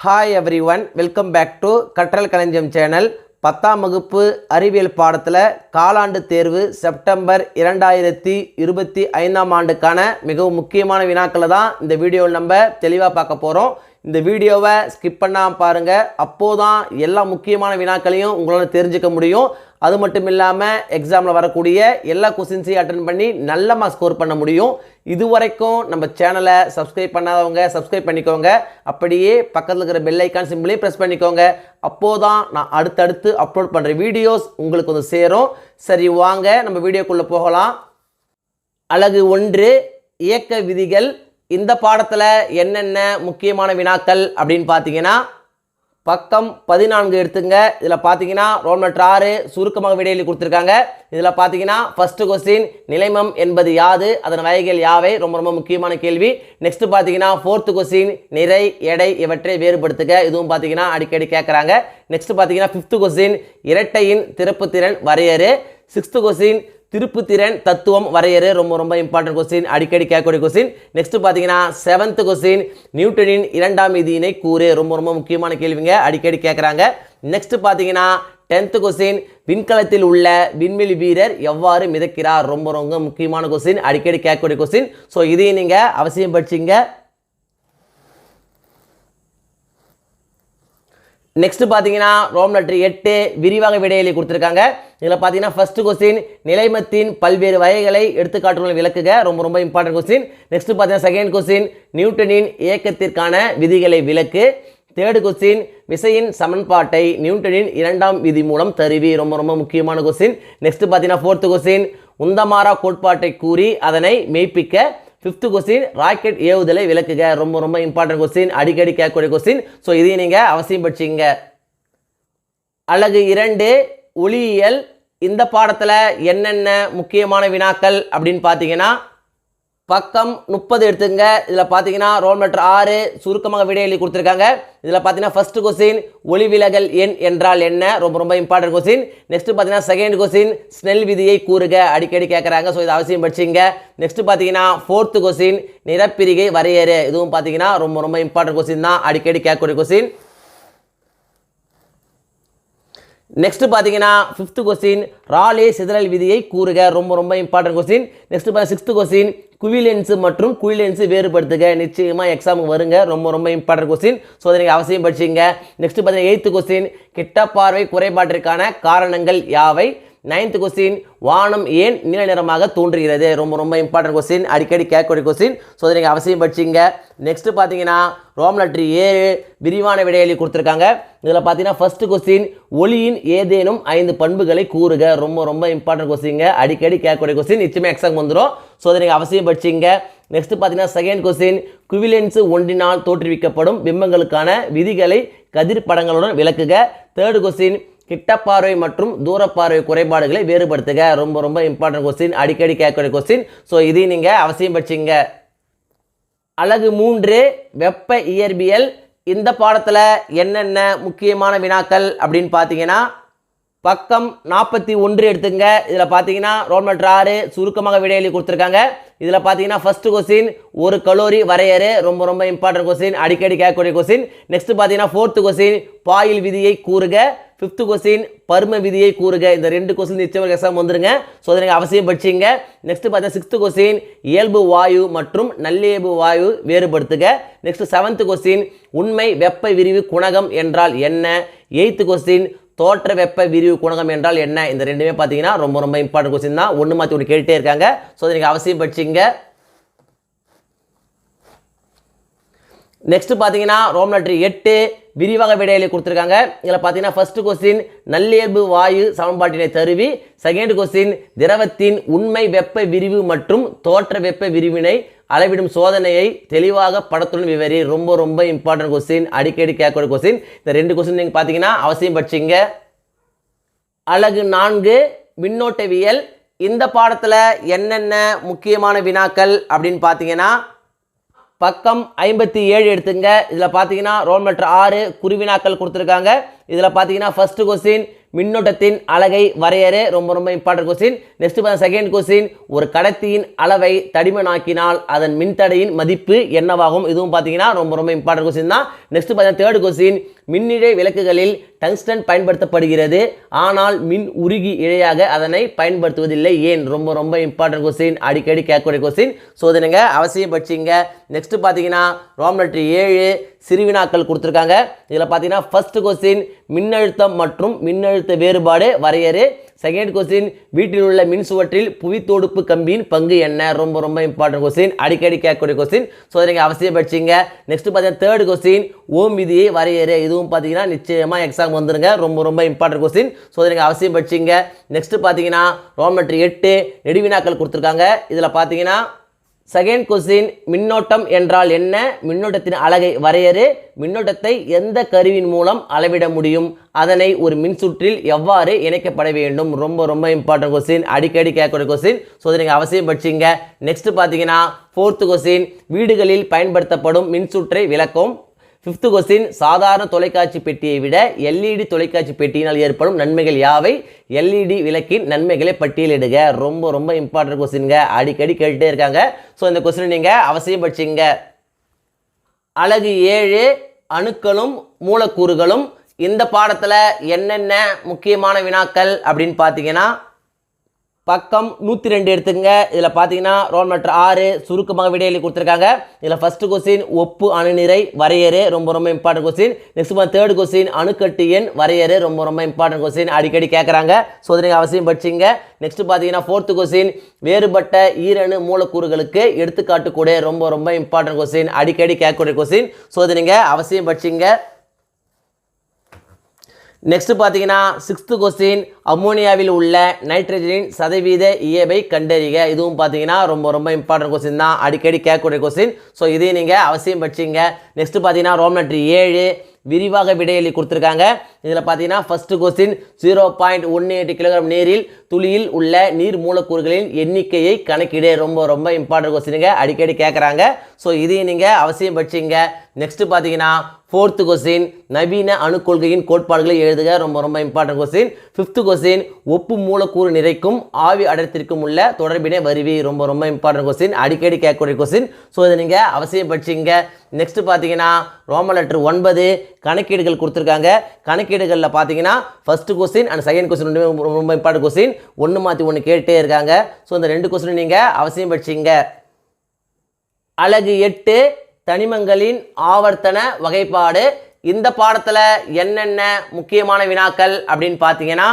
Hi everyone, welcome back to கற்றல் களஞ்சியம் channel. 10ஆம் வகுப்பு அறிவியல் பாடத்தில் காலாண்டு தேர்வு செப்டம்பர் 2025ஆம் ஆண்டுக்கான மிகவும் முக்கியமான வினாக்களை தான் இந்த வீடியோவில் நம்ம தெளிவாக பார்க்க போகிறோம். இந்த வீடியோவை ஸ்கிப் பண்ணாமல் பாருங்கள். அப்போதான் எல்லா முக்கியமான வினாக்களையும் உங்களால் தெரிஞ்சுக்க முடியும். அது மட்டும் இல்லாமல் எக்ஸாமில் வரக்கூடிய எல்லா கொஸ்டின்ஸையும் அட்டன் பண்ணி நல்ல மார்க் ஸ்கோர் பண்ண முடியும். இதுவரைக்கும் நம்ம சேனலை சப்ஸ்கிரைப் பண்ணாதவங்க சப்ஸ்கிரைப் பண்ணிக்கோங்க. அப்படியே பக்கத்தில் இருக்கிற பெல் ஐக்கான் சிம்பிளையும் ப்ரெஸ் பண்ணிக்கோங்க. அப்போதான் நான் அடுத்தடுத்து அப்லோட் பண்ணுற வீடியோஸ் உங்களுக்கு வந்து சேரும். சரி, வாங்க நம்ம வீடியோக்குள்ளே போகலாம். அலகு 1 இயக்க விதிகள். இந்த பாடத்தில் என்னென்ன முக்கியமான வினாக்கள் அப்படின்னு பார்த்தீங்கன்னா, பக்கம் 14 எடுத்துங்க. இதில் பார்த்தீங்கன்னா ரோல் நம்பர் 6 சுருக்கமாக விடையெழுதி கொடுத்துருக்காங்க. இதில் பார்த்தீங்கன்னா ஃபர்ஸ்ட் கொஸ்டின், நிலைமம் என்பது யாது, அதன் வகைகள் யாவை, ரொம்ப ரொம்ப முக்கியமான கேள்வி. நெக்ஸ்ட் பார்த்தீங்கன்னா 4th கொஸ்டின், நிறை எடை இவற்றை வேறுபடுத்துக, இதுவும் பார்த்தீங்கன்னா அடிக்கடி கேட்குறாங்க. நெக்ஸ்ட் பார்த்தீங்கன்னா 5th கொஸ்டின், இரட்டையின் திருப்புத்திறன் வரையறு. 6th கொஸ்டின், திருப்புத்திறன் தத்துவம் வரையறு, ரொம்ப ரொம்ப இம்பார்ட்டன்ட் கொஸ்டின், அடிக்கடி கேட்கக்கூடிய கொஸ்டின். நெக்ஸ்ட் பார்த்தீங்கன்னா 7th கொஸ்டின், நியூட்டனின் இரண்டாம் விதியினை கூறு, ரொம்ப ரொம்ப முக்கியமான கேள்விங்க, அடிக்கடி கேட்குறாங்க. நெக்ஸ்ட் பார்த்தீங்கன்னா 10th கொஸ்டின், விண்கலத்தில் உள்ள விண்வெளி வீரர் எவ்வாறு மிதக்கிறார், ரொம்ப ரொம்ப முக்கியமான கொஸ்டின், அடிக்கடி கேட்கக்கூடிய கொஸ்டின். ஸோ இதையும் நீங்கள் அவசியம் படிச்சிங்க. நெக்ஸ்ட் பார்த்தீங்கன்னா ரோம் லெட்டர் 8 விரிவாக விடையெழுதி கொடுத்துருக்காங்க. இதில் பார்த்தீங்கன்னா ஃபர்ஸ்ட் கொஸ்டின், நிலைமத்தின் பல்வேறு வகைகளை எடுத்துக்காட்டுகளை விளக்குக, ரொம்ப ரொம்ப இம்பார்ட்டன்ட் கொஸ்டின். நெக்ஸ்ட் பார்த்தீங்கன்னா செகண்ட் கொஸ்டின், நியூட்டனின் இயக்கத்திற்கான விதிகளை விளக்கு. தேர்ட் கொஸ்டின், விசையின் சமன்பாட்டை நியூட்டனின் இரண்டாம் விதி மூலம் தருவி, ரொம்ப ரொம்ப முக்கியமான கொஸ்டின். நெக்ஸ்ட் பார்த்தீங்கன்னா 4th கொஸ்டின், உந்தமாரா கோட்பாட்டை கூறி அதனை மெய்ப்பிக்க. 5th கொஸ்டின், ராக்கெட் ஏவுதலை விளக்குக, ரொம்ப ரொம்ப இம்பார்ட்டன்ட் கொஸ்டின், அடிக்கடி கேட்கக்கூடிய கொஸ்டின். ஸோ இதையும் நீங்கள் அவசியம் படிச்சிங்க. அலகு 2 ஒளியியல். இந்த பாடத்தில் என்னென்ன முக்கியமான வினாக்கள் அப்படின்னு பார்த்தீங்கன்னா, பக்கம் 30 எடுத்துங்க. இதில் பார்த்தீங்கன்னா ரோல் நம்பர் 6 சுருக்கமாக விடையெழுதி கொடுத்துருக்காங்க. இதில் பார்த்தீங்கன்னா ஃபர்ஸ்ட் கொஸ்டின், ஒளிவிலகல் எண் என்றால் என்ன, ரொம்ப ரொம்ப இம்பார்ட்டன்ட் கொஸ்டின். நெக்ஸ்ட் பார்த்தீங்கன்னா செகண்ட் கொஸ்டின், ஸ்னெல் விதியை கூறுக, அடிக்கடி கேட்குறாங்க. ஸோ இது அவசியம் படிச்சிங்க. நெக்ஸ்ட் பார்த்தீங்கன்னா 4th கொஸ்டின், நிறப்பிரிகை வரையறு, இதுவும் பார்த்தீங்கன்னா ரொம்ப ரொம்ப இம்பார்ட்டன்ட் கொஸ்டின் தான், அடிக்கடி கேட்கக்கூடிய கொஸ்டின். நெக்ஸ்ட் பார்த்தீங்கன்னா 5th கொஸ்டின், ராலே சிதறல் விதியை கூறுக, ரொம்ப ரொம்ப இம்பார்ட்டன்ட் கொஸ்டின். நெக்ஸ்ட் பார்த்தீங்கன்னா 6th கொஸ்டின், குவிலென்ஸ் மற்றும் குவிலென்ஸ் வேறுபடுத்துக, நிச்சயமாக எக்ஸாமுக்கு வருங்க, ரொம்ப ரொம்ப இம்பார்ட்டன்ட் கொஸ்டின். ஸோ அதை நீங்கள் அவசியம் படிச்சிங்க. நெக்ஸ்ட் பார்த்தீங்கன்னா 8th கொஸ்டின், கிட்ட பார்வை குறைபாட்டிற்கான காரணங்கள் யாவை. 9th கொஸ்டின், வானம் ஏன் நீல நிறமாக தோன்றுகிறது, ரொம்ப ரொம்ப இம்பார்ட்டன்ட் கொஸ்டின், அடிக்கடி கேட்கக்கூடிய கொஸ்டின். ஸோ அதை நீங்கள் அவசியம் படிச்சிங்க. நெக்ஸ்ட் பார்த்தீங்கன்னா ரோம் லெட்டர் 7 விரிவான விடையெழுதி கொடுத்துருக்காங்க. இதில் பார்த்தீங்கன்னா ஃபர்ஸ்ட் கொஸ்டின், ஒளியின் ஏதேனும் 5 பண்புகளை கூறுக, ரொம்ப ரொம்ப இம்பார்ட்டன்ட் கொஸ்டின், அடிக்கடி கேட்கக்கூடிய கொஸ்டின், நிச்சயமாக எக்ஸாம் வந்துடும். ஸோ அதை நீங்கள் அவசியம் படிச்சிங்க. நெக்ஸ்ட் பார்த்தீங்கன்னா செகண்ட் கொஸ்டின், குவிலென்ஸ் ஒன்றினால் தோற்றுவிக்கப்படும் பிம்பங்களுக்கான விதிகளை கதிர் படங்களுடன் விளக்குக. தேர்ட் கொஸ்டின், கிட்டப்பார்வை மற்றும் தூரப்பார்வை குறைபாடுகளை வேறுபடுத்துக, ரொம்ப ரொம்ப இம்பார்ட்டன்ட் கொஸ்டின், அடிக்கடி கேட்கக்கூடிய கொஸ்டின். ஸோ இதையும் நீங்கள் அவசியம் படிச்சிங்க. அலகு 3 வெப்ப இயற்பியல். இந்த பாடத்தில் என்னென்ன முக்கியமான வினாக்கள் அப்படின்னு பார்த்தீங்கன்னா, பக்கம் 41 எடுத்துங்க. இதில் பார்த்தீங்கன்னா ரோல் நம்பர் 6 சுருக்கமாக விடையெழுதி கொடுத்துருக்காங்க. இதில் பார்த்தீங்கன்னா ஃபர்ஸ்ட் கொஸ்டின், ஒரு கலோரி வரையறு, ரொம்ப ரொம்ப இம்பார்ட்டன்ட் கொஸ்டின், அடிக்கடி கேட்கக்கூடிய கொஸ்டின். நெக்ஸ்ட் பார்த்தீங்கன்னா 4th கொஸ்டின், பாயில் விதியை கூறுக. 5th கொஸ்டின், பரும விதியை கூறுக. இந்த 2 கொஸ்டின் நிச்சயமாக எக்ஸாம் வந்துருங்க. ஸோ அதை நீங்கள் அவசியம் படிச்சிங்க. நெக்ஸ்ட் பார்த்தீங்கன்னா 6th கொஸ்டின், இயல்பு வாயு மற்றும் நல்லியல்பு வாயு வேறுபடுத்துக. நெக்ஸ்ட் 7th கொஸ்டின், உண்மை வெப்ப விரிவு குணகம் என்றால் என்ன. 8th கொஸ்டின், தோற்ற வெப்ப விரிவு குணகம் என்றால் என்ன. இந்த ரெண்டுமே பார்த்தீங்கன்னா ரொம்ப ரொம்ப இம்பார்ட்டன்ட் கொஸ்டின் தான், ஒன்று மாற்றி ஒன்று கேட்டுட்டே இருக்காங்க. ஸோ அதை நீங்கள் அவசியம் படிச்சிங்க. நெக்ஸ்ட் பார்த்தீங்கன்னா ரோம் லெட்டர் 8 விரிவாக விடையெழுதி கொடுத்துருக்காங்க. இதில் பார்த்தீங்கன்னா ஃபர்ஸ்ட் கொஸ்டின், நல்லியல்பு வாயு சமன்பாட்டினை தருவி. செகண்ட் கொஸ்டின், திரவத்தின் உண்மை வெப்ப விரிவு மற்றும் தோற்ற வெப்ப விரிவினை அளவிடும் சோதனையை தெளிவாக படத்துடன் விவரி, ரொம்ப ரொம்ப இம்பார்ட்டன்ட் கொஸ்டின், அடிக்கடி கேட்கக்கூடிய கொஸ்டின். இந்த 2 கொஸ்டின் நீங்கள் பார்த்தீங்கன்னா அவசியம் படிச்சிங்க. அலகு 4 மின்னோட்டவியல். இந்த பாடத்தில் என்னென்ன முக்கியமான வினாக்கள் அப்படின்னு பார்த்தீங்கன்னா, பக்கம் 57 எடுத்துங்க. இதில் பார்த்தீங்கன்னா ரோல் நம்பர் 6 குருவினாக்கள் கொடுத்துருக்காங்க. இதில் பார்த்தீங்கன்னா ஃபர்ஸ்ட் கொஸ்டின், மின்னோட்டத்தின் அலகை வரையறு ரொம்ப ரொம்ப இம்பார்ட்டன்ட் கொஸ்டின். நெக்ஸ்ட் பார்த்தா செகண்ட் கொஸ்டின் ஒரு கடத்தியின் அளவை தடிமனாக்கினால் அதன் மின்தடையின் மதிப்பு என்னவாகும்? இதுவும் பார்த்தீங்கன்னா ரொம்ப ரொம்ப இம்பார்ட்டன்ட் கொஸ்டின் தான். நெக்ஸ்ட் பார்த்தா தேர்ட் கொஸ்டின் மின்னிழை விளக்குகளில் டங்ஸ்டன் பயன்படுத்தப்படுகிறது, ஆனால் மின் உருகி இழையாக அதனை பயன்படுத்துவதில்லை ஏன்? ரொம்ப ரொம்ப இம்பார்ட்டன்ட் கொஸ்டின், அடிக்கடி கேட்கக்கூடிய கொஸ்டின். ஸோ இதை நீங்கள் அவசியம் படிச்சிங்க. நெக்ஸ்ட் பார்த்தீங்கன்னா ரோமன் லெட்டர் 7 சிறுவினாக்கள் கொடுத்துருக்காங்க. இதில் பார்த்தீங்கன்னா ஃபர்ஸ்ட் கொஸ்டின் மின்னழுத்தம் மற்றும் மின்னழுத்த வேறுபாடு வரையறு. செகண்ட் கொஸ்டின் வீட்டில் உள்ள மின் சுவற்றில் புவித்தொடுப்பு கம்பியின் பங்கு என்ன? ரொம்ப ரொம்ப இம்பார்ட்டன்ட் கொஸ்டின், அடிக்கடி கேட்கக்கூடிய கொஸ்டின். ஸோ அதை நீங்கள் அவசியம் படிச்சிங்க. நெக்ஸ்ட் பார்த்தீங்கன்னா தேர்ட் கொஸ்டின் ஓம் விதியை வரையறு. இதுவும் பார்த்தீங்கன்னா நிச்சயமாக எக்ஸாம் வந்துருங்க, ரொம்ப ரொம்ப இம்பார்ட்டன்ட் கொஸ்டின். ஸோ அதை நீங்கள் அவசியம் படிச்சிங்க. நெக்ஸ்ட் பார்த்தீங்கன்னா ரோமன் லெட்டர் 8 நெடுவினாக்கள் கொடுத்துருக்காங்க. இதில் பார்த்தீங்கன்னா செகண்ட் கொஸ்டின் மின்னோட்டம் என்றால் என்ன? மின்னோட்டத்தின் அலகை வரையறு. மின்னோட்டத்தை எந்த கருவியின் மூலம் அளவிட முடியும்? அதனை ஒரு மின்சுற்றில் எவ்வாறு இணைக்கப்பட வேண்டும்? ரொம்ப ரொம்ப இம்பார்ட்டன்ட் கொஸ்டின், அடிக்கடி கேட்கக்கூடிய கொஸ்டின். ஸோ அதை நீங்கள் அவசியம் படிச்சிங்க. நெக்ஸ்ட் பார்த்தீங்கன்னா ஃபோர்த் கொஸ்டின் வீடுகளில் பயன்படுத்தப்படும் மின்சுற்றை விளக்கும். ஃபிஃப்த் கொஸ்டின் சாதாரண தொலைக்காட்சி பெட்டியை விட எல்இடி தொலைக்காட்சி பெட்டியினால் ஏற்படும் நன்மைகள் யாவை? எல்இடி விளக்கின் நன்மைகளை பட்டியலிடுக. ரொம்ப ரொம்ப இம்பார்ட்டன்ட் கொஸ்டின்ங்க, அடிக்கடி கேட்டுட்டே இருக்காங்க. ஸோ இந்த கொஸ்டின் நீங்கள் அவசியம் படிச்சிங்க. அலகு 7 அணுக்களும் மூலக்கூறுகளும். இந்த பாடத்தில் என்னென்ன முக்கியமான வினாக்கள் அப்படின்னு பார்த்தீங்கன்னா பக்கம் 102 எடுத்துங்க. இதில் பார்த்தீங்கன்னா ரோமன் லெட்டர் 6 சுருக்கமாக விடையளி கொடுத்துருக்காங்க. இதில் ஃபர்ஸ்ட் கொஸ்டின் ஒப்பு அணுநிறை வரையறு, ரொம்ப ரொம்ப important question. Next third question அணுக்கட்டு எண் வரையறு, ரொம்ப ரொம்ப இம்பார்ட்டன்ட் கொஸ்டின், அடிக்கடி கேட்குறாங்க. ஸோ அதை நீங்கள் அவசியம் படிச்சிங்க. நெக்ஸ்ட் பார்த்தீங்கன்னா ஃபோர்த் கொஸ்டின் வேறுபட்ட ஈரணு மூலக்கூறுகளுக்கு எடுத்துக்காட்டு கூட, ரொம்ப ரொம்ப இம்பார்ட்டன்ட் கொஸ்டின், அடிக்கடி கேட்கக்கூடிய கொஸ்டின். ஸோ அதை நீங்கள் அவசியம் படிச்சிங்க. நெக்ஸ்ட் பார்த்தீங்கன்னா சிக்ஸ்த் கொஸ்டின் அம்மோனியாவில் உள்ள நைட்ரஜனின் சதவீத இயல்பை கண்டறிக. இதுவும் பார்த்தீங்கன்னா ரொம்ப ரொம்ப இம்பார்ட்டன்ட் கொஸ்டின் தான், அடிக்கடி கேட்கக்கூடிய கொஸ்டின். ஸோ இதையும் நீங்கள் அவசியம் படிச்சிங்க. நெக்ஸ்ட் பார்த்தீங்கன்னா ரோமன் லெட்டர் 7 விரிவாக விடையளி கொடுத்துருக்காங்க. இதில் பார்த்தீங்கன்னா ஃபர்ஸ்ட் கொஸ்டின் 0.18 கிலோகிராம் நீரில் துளியில் உள்ள நீர் மூலக்கூறுகளின் எண்ணிக்கையை கணக்கிடு. ரொம்ப ரொம்ப இம்பார்ட்டன்ட் கொஸ்டினுங்க, அடிக்கடி கேட்குறாங்க. ஸோ இதையும் நீங்கள் அவசியம் படிச்சிங்க. நெக்ஸ்ட் பார்த்தீங்கன்னா ஃபோர்த் கொஸ்டின் நவீன அணுக்கொள்கையின் கோட்பாடுகளை எழுதுக. ரொம்ப ரொம்ப இம்பார்ட்டன்ட் கொஸ்டின். ஃபிஃப்த் கொஸ்டின் ஒப்பு மூலக்கூறு நிறைக்கும் ஆவி அடர்த்திற்கும் உள்ள தொடர்பினை வருவி. ரொம்ப ரொம்ப இம்பார்ட்டன்ட் கொஸ்டின், அடிக்கடி கேட்கக்கூடிய கொஸ்டின். ஸோ இதை நீங்கள் அவசியம் படிச்சிங்க. நெக்ஸ்ட் பார்த்தீங்கன்னா ரோமன் லெட்டர் 9 கணக்கீடுகள் கொடுத்துருக்காங்க. கணக்கீடுகளில் பார்த்தீங்கன்னா first question and second question ரொம்ப இம்பார்ட்டன்ட் கொஸ்டின், ஒன்று மாற்றி ஒன்று கேட்டே இருக்காங்க. ஸோ இந்த 2 கொஸ்டின் நீங்கள் அவசியம் படிச்சிங்க. அலகு 8 தனிமங்களின் ஆவர்த்தன வகைப்பாடு. இந்த பாடத்தில் என்னென்ன முக்கியமான வினாக்கள் அப்படின்னு பார்த்தீங்கன்னா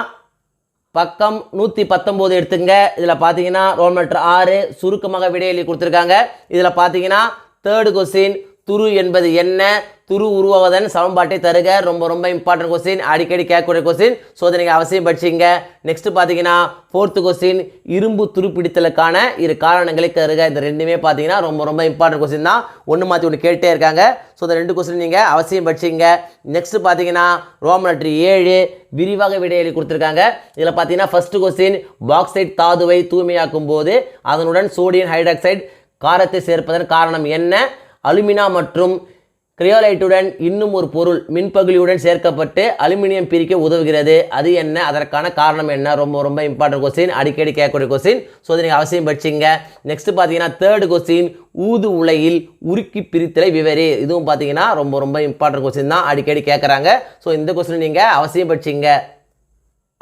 பக்கம் 119 எடுத்துங்க. இதில் பார்த்தீங்கன்னா ரோமன் லெட்டர் 6 சுருக்கமாக விடையளி கொடுத்துருக்காங்க. இதில் பார்த்தீங்கன்னா தேர்ட் கொஸ்டின் துரு என்பது என்ன? துரு உருவாவதன் சமன்பாட்டை தருக. ரொம்ப ரொம்ப இம்பார்ட்டன்ட் கொஸ்டின், அடிக்கடி கேட்கக்கூடிய கொஸ்டின். ஸோ அதை நீங்கள் அவசியம் படிச்சிங்க. நெக்ஸ்ட் பார்த்தீங்கன்னா ஃபோர்த் கொஸ்டின் இரும்பு துருப்பிடித்தலுக்கான 2 காரணங்களை தருக. இந்த ரெண்டுமே பார்த்தீங்கன்னா ரொம்ப ரொம்ப இம்பார்ட்டன்ட் கொஸ்டின் தான், ஒன்று மாற்றி ஒன்று கேட்டே இருக்காங்க. ஸோ இந்த 2 கொஸ்டின் நீங்கள் அவசியம் படிச்சிங்க. நெக்ஸ்ட் பார்த்தீங்கன்னா ரோமன் லெட்டர் 7 விரிவாக விடையளி கொடுத்துருக்காங்க. இதில் பார்த்தீங்கன்னா ஃபர்ஸ்ட் கொஸ்டின் பாக்சைட் தாதுவை தூய்மையாக்கும் போது அதனுடன் சோடியம் ஹைட்ராக்சைடு காரத்தை சேர்ப்பதன் காரணம் என்ன? அலுமினா மற்றும் கிரியோலைட்டுடன் இன்னும் ஒரு பொருள் மின்பகுளியுடன் சேர்க்கப்பட்டு அலுமினியம் பிரிக்க உதவுகிறது, அது என்ன? அதற்கான காரணம் என்ன? ரொம்ப ரொம்ப இம்பார்ட்டன்ட் கொஸ்டின், அடிக்கடி கேட்கக்கூடிய கொஸ்டின். ஸோ அதை நீங்கள் அவசியம் படிச்சிங்க. நெக்ஸ்ட் பார்த்தீங்கன்னா தேர்ட் கொஸ்டின் ஊது உலையில் உருக்கி பிரித்தலை விவரி. இதுவும் பார்த்தீங்கன்னா ரொம்ப ரொம்ப இம்பார்ட்டன்ட் கொஸ்டின் தான், அடிக்கடி கேட்குறாங்க. ஸோ இந்த கொஸ்டின் நீங்கள் அவசியம் படிச்சிங்க.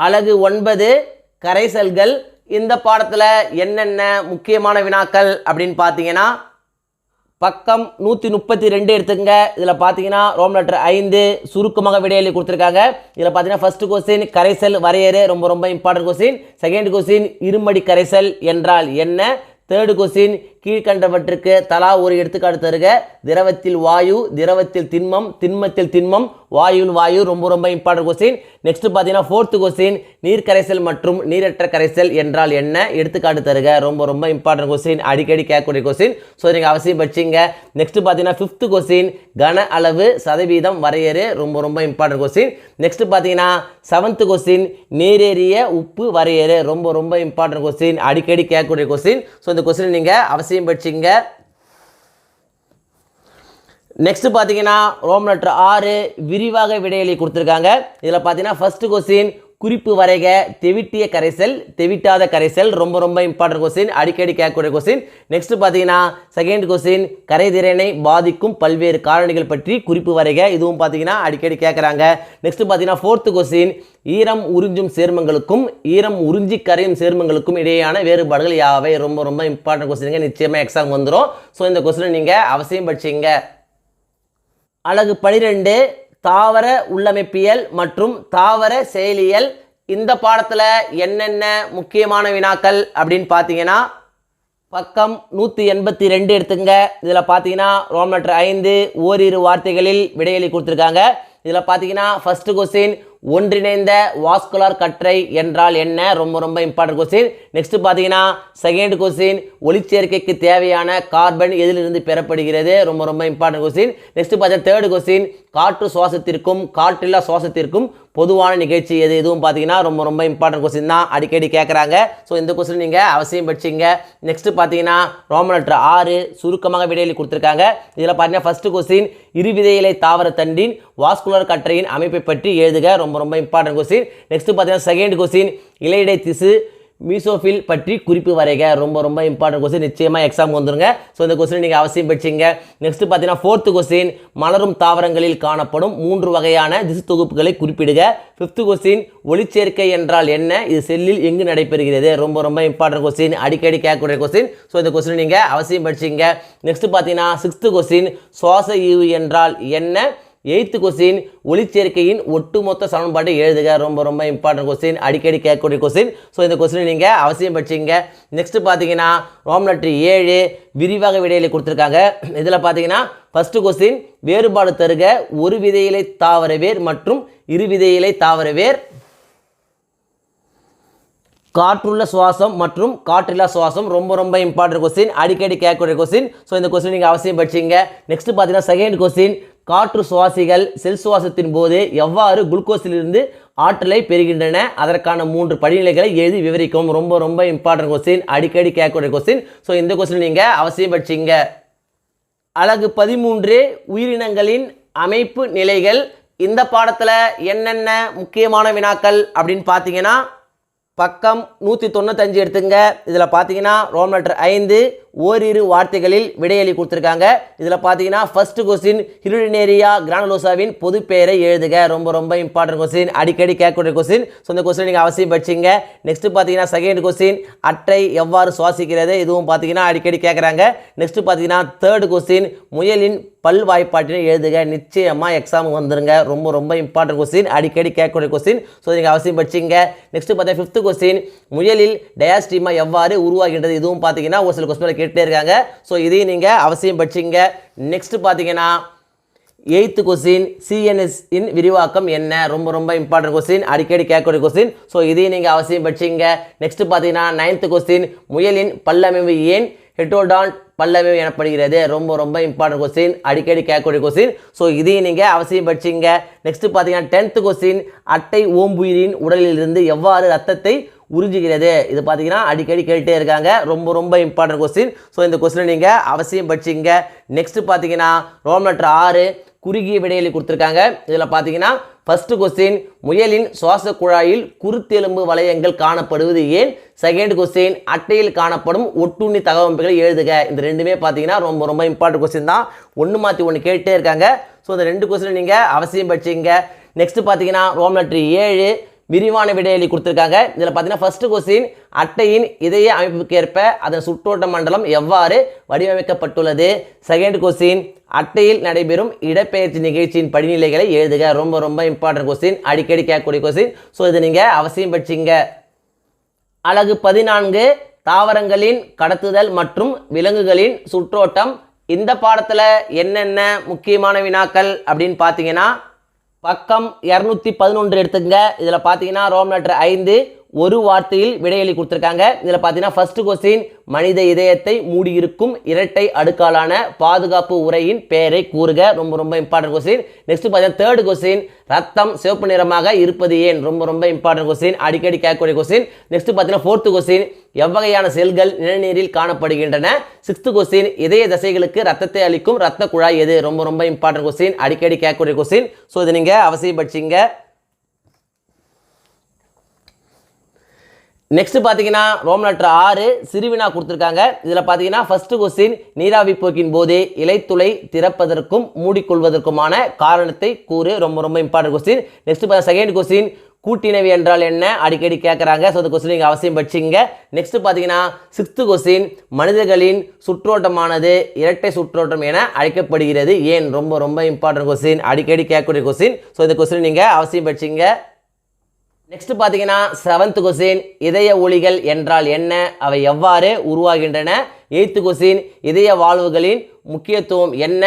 அலகு 9 கரைசல்கள். இந்த பாடத்தில் என்னென்ன முக்கியமான வினாக்கள் அப்படின்னு பார்த்தீங்கன்னா பக்கம் 132 எடுத்துங்க. இதில் பார்த்தீங்கன்னா ரோமன் லெட்டர் 5 சுருக்கமாக விடையளி கொடுத்துருக்காங்க. இதில் பார்த்தீங்கன்னா ஃபர்ஸ்ட் கொஸ்டின் கரைசல் வரையறு, ரொம்ப ரொம்ப இம்பார்ட்டன்ட் கொஸ்டின். செகண்ட் கொஸ்டின் இருமடி கரைசல் என்றால் என்ன? தேர்டு கொஸ்டின் கீழ்கண்டவற்றுக்கு தலா ஒரு எடுத்துக்காட்டு தருக. திரவத்தில் வாயு, திரவத்தில் திண்மம், திண்மத்தில் திண்மம், வாயுவில் வாயு. ரொம்ப ரொம்ப இம்பார்ட்டன்ட் கொஸ்டின். நெக்ஸ்ட் பார்த்தீங்கன்னா ஃபோர்த்து கொஸ்டின் நீர் கரைசல் மற்றும் நீரற்ற கரைசல் என்றால் என்ன? எடுத்துக்காட்டு தருக. ரொம்ப ரொம்ப இம்பார்ட்டன்ட் கொஸ்டின், அடிக்கடி கேட்கக்கூடிய கொஸ்டின். ஸோ நீங்கள் அவசியம் படிச்சிங்க. நெக்ஸ்ட் பார்த்தீங்கன்னா ஃபிஃப்த் கொஸ்டின் கன அளவு சதவீதம் வரையறு. ரொம்ப ரொம்ப இம்பார்ட்டன்ட் கொஸ்டின். நெக்ஸ்ட் பார்த்தீங்கன்னா செவன்த் கொஸ்டின் நீரேறிய உப்பு வரையறு. ரொம்ப ரொம்ப இம்பார்ட்டன்ட் கொஸ்டின், அடிக்கடி கேட்கக்கூடிய கொஸ்டின். ஸோ இந்த கொஸ்டின் நீங்கள் அவசியம் படிச்சிங்க. நெக்ஸ்ட் பார்த்தீங்கன்னா ரோமன் லெட்டர் 6 விரிவாக விடையளி கொடுத்துருக்காங்க. இதில் பார்த்தீங்கன்னா ஃபர்ஸ்ட் கொஸ்டின் குறிப்பு வரைக தெவிட்டிய கரைசல் தெவிட்டாத கரைசல் ரொம்ப ரொம்ப இம்பார்ட்டன்ட் கொஸ்டின், அடிக்கடி கேட்கக்கூடிய கொஸ்டின். நெக்ஸ்ட் பார்த்தீங்கன்னா செகண்ட் கொஸ்டின் கரைதிறனை பாதிக்கும் பல்வேறு காரணிகள் பற்றி குறிப்பு வரைக, இதுவும் பார்த்தீங்கன்னா அடிக்கடி கேட்குறாங்க. நெக்ஸ்ட் பார்த்தீங்கன்னா ஃபோர்த்து கொஸ்டின் ஈரம் உறிஞ்சும் சேர்மங்களுக்கும் ஈரம் உறிஞ்சி கரையும் சேர்மங்களுக்கும் இடையேயான வேறுபாடுகள் யாவை, ரொம்ப ரொம்ப இம்பார்ட்டன்ட் கொஸ்டின்ங்க, நிச்சயமாக எக்ஸாம் வந்துடும். ஸோ இந்த கொஸ்டினை நீங்கள் அவசியம் படிச்சிங்க. அழகு 12 தாவர உள்ளமைப்பியல் மற்றும் தாவர செயலியல். இந்த பாடத்தில் என்னென்ன முக்கியமான வினாக்கள் அப்படின்னு பார்த்தீங்கன்னா பக்கம் 182 எடுத்துங்க. இதில் பார்த்தீங்கன்னா ரோமன் லெட்டர் 5 ஓரிரு வார்த்தைகளில் விடையளி கொடுத்துருக்காங்க. இதில் பார்த்தீங்கன்னா ஃபர்ஸ்ட் கொஸ்டின் ஒன்றிணைந்த வாஸ்குலார் கற்றை என்றால் என்ன, ரொம்ப ரொம்ப இம்பார்ட்டன்ட் கொஸ்டின். நெக்ஸ்ட் பார்த்தீங்கன்னா செகண்ட் கொஸ்டின் ஒளிச்சேர்க்கைக்கு தேவையான கார்பன் எதிலிருந்து பெறப்படுகிறது, ரொம்ப ரொம்ப இம்பார்ட்டன்ட் கொஸ்டின். நெக்ஸ்ட் பார்த்தீங்கன்னா தேர்ட் கொஸ்டின் காற்று சுவாசத்திற்கும் காற்றில்லா சுவாசத்திற்கும் பொதுவான நிகழ்ச்சி எது, இதுவும் பார்த்தீங்கன்னா ரொம்ப ரொம்ப இம்பார்ட்டன்ட் கொஸ்டின் தான், அடிக்கடி கேட்குறாங்க. ஸோ இந்த கொஸ்டின் நீங்கள் அவசியம் படிச்சிங்க. நெக்ஸ்ட் பார்த்தீங்கன்னா ரோமன் லெட்டர் 6 சுருக்கமாக விடையளி கொடுத்துருக்காங்க. இதில் பார்த்தீங்கன்னா ஃபர்ஸ்ட் கொஸ்டின் இருவிதையிலை தாவர தண்டின் வாஸ்குலர் கற்றையின் அமைப்பை பற்றி எழுதுக, ரொம்ப ரொம்ப இம்பார்ட்டன்ட் கொஸ்டின். நெக்ஸ்ட் பார்த்தீங்கன்னா செகண்ட் கொஸ்டின் இலையிடை திசு மீசோஃபில் பற்றி குறிப்பு வரைக, ரொம்ப ரொம்ப இம்பார்ட்டன்ட் கொஸ்டின், நிச்சயமாக எக்ஸாம் வந்துருங்க. ஸோ இந்த கொஸ்டின் நீங்கள் அவசியம் படிச்சிங்க. நெக்ஸ்ட் பார்த்தீங்கன்னா ஃபோர்த்து கொஸ்டின் மலரும் தாவரங்களில் காணப்படும் 3 வகையான திசு தொகுப்புகளை குறிப்பிடுக. ஃபிஃப்த் கொஸ்டின் ஒளிச்சேர்க்கை என்றால் என்ன, இது செல்லில் எங்கு நடைபெறுகிறது, ரொம்ப ரொம்ப இம்பார்ட்டன்ட் கொஸ்டின், அடிக்கடி கேட்கக்கூடிய கொஸ்டின். ஸோ இந்த கொஸ்டின் நீங்கள் அவசியம் படிச்சிங்க. நெக்ஸ்ட் பார்த்தீங்கன்னா சிக்ஸ்த் கொஸ்டின் சுவாச ஈவு என்றால் என்ன. எய்த்து கொஸ்டின் ஒளிச்சேர்க்கையின் ஒட்டுமொத்த சமன்பாட்டை எழுதுக, ரொம்ப ரொம்ப இம்பார்ட்டன்ட் கொஸ்டின், அடிக்கடி கேட்கக்கூடிய கொஸ்டின். ஸோ இந்த கொஸ்டின் நீங்கள் அவசியம் படிச்சிங்க. நெக்ஸ்ட் பார்த்தீங்கன்னா ரோமன் லெட்டர் 7 விரிவாக விடையில கொடுத்துருக்காங்க. இதில் பார்த்தீங்கன்னா ஃபர்ஸ்ட் கொஸ்டின் வேறுபாடு தருக ஒரு விதையிலை தாவர வேர் மற்றும் இரு விதையிலை தாவர வேர், காற்றுள்ள சுவாசம் மற்றும் காற்றில்லா சுவாசம், ரொம்ப ரொம்ப இம்பார்ட்டன்ட் கொஸ்டின், அடிக்கடி கேட்கக்கூடிய கொஸ்டின். ஸோ இந்த கொஸ்டின் நீங்கள் அவசியம் படிச்சிங்க. நெக்ஸ்ட் பார்த்தீங்கன்னா செகண்ட் கொஸ்டின் காற்று சுவாசிகள் செல் சுவாசத்தின் போது எவ்வாறு குளுக்கோஸிலிருந்து ஆற்றலை பெறுகின்றன, அதற்கான 3 படிநிலைகளை எழுதி விவரிக்கும், ரொம்ப ரொம்ப இம்பார்ட்டன்ட் கொஸ்டின், அடிக்கடி கேட்கக்கூடிய கொஸ்டின். ஸோ இந்த கொஸ்டின் நீங்கள் அவசியம் படிச்சிங்க. அழகு 13 உயிரினங்களின் அமைப்பு நிலைகள். இந்த பாடத்தில் என்னென்ன முக்கியமான வினாக்கள் அப்படின்னு பார்த்தீங்கன்னா பக்கம் 195 எடுத்துங்க. இதில் பார்த்தீங்கன்னா ரோமன் லெட்டர் 5 ஓரிரு வார்த்தைகளில் விடையளி கொடுத்துருக்காங்க. இதில் பார்த்தீங்கன்னா ஃபர்ஸ்ட் கொஸ்டின் ஹிருடினேரியா கிரானுலோசாவின் பொது பெயரை எழுதுக, ரொம்ப ரொம்ப இம்பார்ட்டன்ட் கொஸ்டின், அடிக்கடி கேட்கக்கூடிய கொஸ்டின். ஸோ இந்த கொஸ்டின் நீங்கள் அவசியம் படிச்சிங்க. நெக்ஸ்ட் பார்த்தீங்கன்னா செகண்ட் கொஸ்டின் அட்டை எவ்வாறு சுவாசிக்கிறது, இதுவும் பார்த்தீங்கன்னா அடிக்கடி கேட்குறாங்க. நெக்ஸ்ட் பார்த்தீங்கன்னா தேர்ட் கொஸ்டின் முயலின் பல் வாய்ப்பாட்டினை எழுதுக, நிச்சயமாக எக்ஸாம் வந்துருங்க, ரொம்ப ரொம்ப இம்பார்ட்டன்ட் கொஸ்டின், அடிக்கடி கேட்கக்கூடிய கொஸ்டின். ஸோ நீங்கள் அவசியம் படிச்சிங்க. நெக்ஸ்ட் பார்த்தீங்கன்னா ஃபிஃப்த் கொஸ்டின் முயலில் டயாஸ்டிமா எவ்வாறு உருவாகின்றது, இதுவும் பார்த்தீங்கன்னா ஒரு சில கொஸ்டின் கேட்டே இருக்காங்க. ஸோ இதையும் நீங்கள் அவசியம் படிச்சிங்க. நெக்ஸ்ட் பார்த்தீங்கன்னா எய்த்து கொஸ்டின் சிஎன்எஸ் இன் விரிவாக்கம் என்ன, ரொம்ப ரொம்ப இம்பார்ட்டன்ட் கொஸ்டின், அடிக்கடி கேட்கக்கூடிய கொஸ்டின். ஸோ இதையும் நீங்கள் அவசியம் படிச்சிங்க. நெக்ஸ்ட் பார்த்தீங்கன்னா நைன்த் கொஸ்டின் முயலின் பல்லமைவு ஏன் ஹெட்டோடான்ட் பல்லமைவு எனப்படுகிறது, ரொம்ப ரொம்ப இம்பார்ட்டன்ட் கொஸ்டின், அடிக்கடி கேட்கக்கூடிய கொஸ்டின். ஸோ இதையும் நீங்கள் அவசியம் படிச்சிங்க. நெக்ஸ்ட் பார்த்தீங்கன்னா 10th கொஸ்டின் அட்டை ஓம்புயிரின் உடலிலிருந்து எவ்வாறு ரத்தத்தை உறிஞ்சுகிறது, இது பார்த்தீங்கன்னா அடிக்கடி கேட்டே இருக்காங்க, ரொம்ப ரொம்ப இம்பார்ட்டன்ட் கொஸ்டின். ஸோ இந்த கொஸ்டினை நீங்கள் அவசியம் படிச்சிங்க. நெக்ஸ்ட் பார்த்தீங்கன்னா ரோமன் லெட்டர் 6 குறுகிய விடையளி கொடுத்துருக்காங்க. இதில் பார்த்தீங்கன்னா ஃபர்ஸ்ட் கொஸ்டின் முயலின் சுவாச குழாயில் குருத்தெலும்பு வளையங்கள் காணப்படுவது ஏன். செகண்ட் கொஸ்டின் அட்டையில் காணப்படும் ஒட்டுண்ணி தகவமைப்புகளை எழுதுக. இந்த ரெண்டுமே பார்த்தீங்கன்னா ரொம்ப ரொம்ப இம்பார்ட்டன்ட் கொஸ்டின் தான், ஒன்று மாற்றி ஒன்று கேட்டே இருக்காங்க. ஸோ இந்த 2 கொஸ்டின் நீங்கள் அவசியம் படிச்சிங்க. நெக்ஸ்ட் பார்த்தீங்கன்னா ரோமன் லெட்டர் 7 விரிவான விடையளி கொடுத்துருக்காங்க. இதில் பார்த்தீங்கன்னா ஃபர்ஸ்ட் கொஸ்டின் அட்டையின் இதய அமைப்புக்கேற்ப அதன் சுற்றோட்ட மண்டலம் எவ்வாறு வடிவமைக்கப்பட்டுள்ளது. செகண்ட் கொஸ்டின் அட்டையில் நடைபெறும் இடப்பெயர்ச்சி நிகழ்ச்சியின் படிநிலைகளை எழுதுக, ரொம்ப ரொம்ப இம்பார்ட்டன்ட் கொஸ்டின், அடிக்கடி கேட்கக்கூடிய கொஸ்டின். ஸோ இதை நீங்கள் அவசியம் படிச்சிங்க. அழகு 14 தாவரங்களின் கடத்துதல் மற்றும் விலங்குகளின் சுற்றோட்டம். இந்த பாடத்தில் என்னென்ன முக்கியமான வினாக்கள் அப்படின்னு பார்த்தீங்கன்னா பக்கம் 211 எடுத்துங்க. இதில் பார்த்தீங்கன்னா ரோமன் லெட்டர் 5 ஒரு வார்த்தையில் விடையளி கொடுத்துருக்காங்க. இதில் பார்த்தீங்கன்னா ஃபர்ஸ்ட் கொஸ்டின் மனித இதயத்தை மூடியிருக்கும் இரட்டை அடுக்காலான பாதுகாப்பு உரையின் பெயரை கூறுக, ரொம்ப ரொம்ப இம்பார்ட்டன்ட் கொஸ்டின். நெக்ஸ்ட் பார்த்தீங்கன்னா தேர்ட் கொஸ்டின் ரத்தம் சிவப்பு நிறமாக இருப்பது ஏன், ரொம்ப ரொம்ப இம்பார்ட்டன்ட் கொஸ்டின், அடிக்கடி கேட்கக்கூடிய கொஸ்டின். நெக்ஸ்ட் பார்த்தீங்கன்னா ஃபோர்த் கொஸ்டின் எவ்வகையான செல்கள் நிலநீரில் காணப்படுகின்றன. சிக்ஸ்த் கொஸ்டின் இதய தசைகளுக்கு ரத்தத்தை அளிக்கும் ரத்த குழாய் எது, ரொம்ப ரொம்ப இம்பார்ட்டன்ட் கொஸ்டின், அடிக்கடி கேட்கக்கூடிய கொஸ்டின். ஸோ இதை நீங்கள் அவசியம் படிச்சிங்க. நெக்ஸ்ட் பார்த்தீங்கன்னா ரோம் லெட்டர் 6 சிறுவினா கொடுத்துருக்காங்க. இதில் பார்த்தீங்கன்னா ஃபர்ஸ்ட் கொஸ்டின் நீராவி போக்கின் போது இலைத்துளை திறப்பதற்கும் மூடிக்கொள்வதற்குமான காரணத்தை கூறு. ரொம்ப ரொம்ப important question. Next second question கூட்டினவி என்றால் என்ன அடிக்கடி கேட்குறாங்க. ஸோ அந்த கொஸ்டின் நீங்கள் அவசியம் படிச்சிங்க. நெக்ஸ்ட் பார்த்தீங்கன்னா சிக்ஸ்த் கொஸ்டின் மனிதர்களின் சுற்றோட்டமானது இரட்டை சுற்றோட்டம் என அழைக்கப்படுகிறது ஏன். ரொம்ப ரொம்ப இம்பார்ட்டன்ட் கொஸ்டின், அடிக்கடி கேட்கக்கூடிய கொஸ்டின். ஸோ இந்த கொஸ்டின் நீங்கள் அவசியம் படிச்சிங்க. நெக்ஸ்ட் பார்த்தீங்கன்னா செவன்த் கொஸ்டின் இதய ஒலிகள் என்றால் என்ன, அவை எவ்வாறு உருவாகின்றன. எய்த்து கொஸ்டின் இதய வாழ்வுகளின் முக்கியத்துவம் என்ன.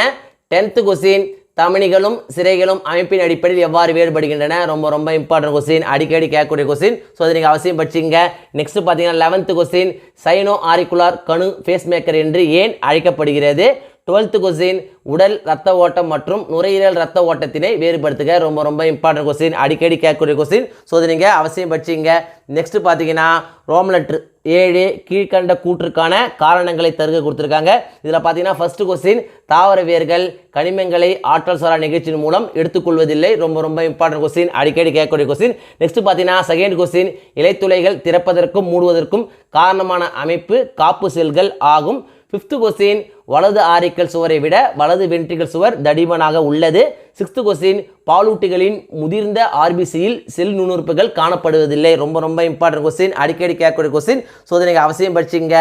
10th கொஸ்டின் தமனிகளும் சிறைகளும் அமைப்பின் அடிப்படையில் எவ்வாறு வேறுபடுகின்றன. ரொம்ப ரொம்ப இம்பார்ட்டன்ட் கொஸ்டின், அடிக்கடி கேட்கக்கூடிய கொஸ்டின். ஸோ அதை நீங்கள் அவசியம் படிச்சிங்க. நெக்ஸ்ட் பார்த்தீங்கன்னா 11th கொஸ்டின் சைனோ ஆரிக்குலார் கணு ஃபேஸ் மேக்கர் என்று ஏன் அழைக்கப்படுகிறது. 12th கொஸ்டின் உடல் ரத்த ஓட்டம் மற்றும் நுரையீரல் ரத்த ஓட்டத்தினை வேறுபடுத்துக. ரொம்ப ரொம்ப இம்பார்ட்டன்ட் கொஸ்டின், அடிக்கடி கேட்கக்கூடிய கொஸ்டின். ஸோ அதை நீங்கள் அவசியம் படிச்சிங்க. நெக்ஸ்ட் பார்த்தீங்கன்னா ரோம் லெட்டர் 7 கீழ்கண்ட கூற்றுக்கான காரணங்களை தருக கொடுத்துருக்காங்க. இதில் பார்த்தீங்கன்னா ஃபர்ஸ்ட் கொஸ்டின் தாவர வேர்கள் கனிமங்களை ஆற்றல் சாரா நிகழ்ச்சியின் மூலம் எடுத்துக்கொள்வதில்லை. ரொம்ப ரொம்ப இம்பார்ட்டன்ட் கொஸ்டின், அடிக்கடி கேட்கக்கூடிய கொஸ்டின். நெக்ஸ்ட் பார்த்தீங்கன்னா செகண்ட் கொஸ்டின் இலைத்துளைகள் திறப்பதற்கும் மூடுவதற்கும் காரணமான அமைப்பு காப்பு செல்கள் ஆகும். 5th கொஸ்டின் வலது ஆரிக்கல் சுவரை விட வலது வென்ட்ரிகல் சுவர் தடிமனாக உள்ளது. 6th கொஸ்டின் பாலூட்டிகளின் முதிர்ந்த ஆர்பிசியில் செல் நுண்ணுறுப்புகள் காணப்படுவதில்லை. ரொம்ப ரொம்ப இம்பார்ட்டன்ட் கொஸ்டின், அடிக்கடி கேட்கக்கூடிய கொஸ்டின். ஸோ அதை நீங்கள் அவசியம் படிச்சிங்க.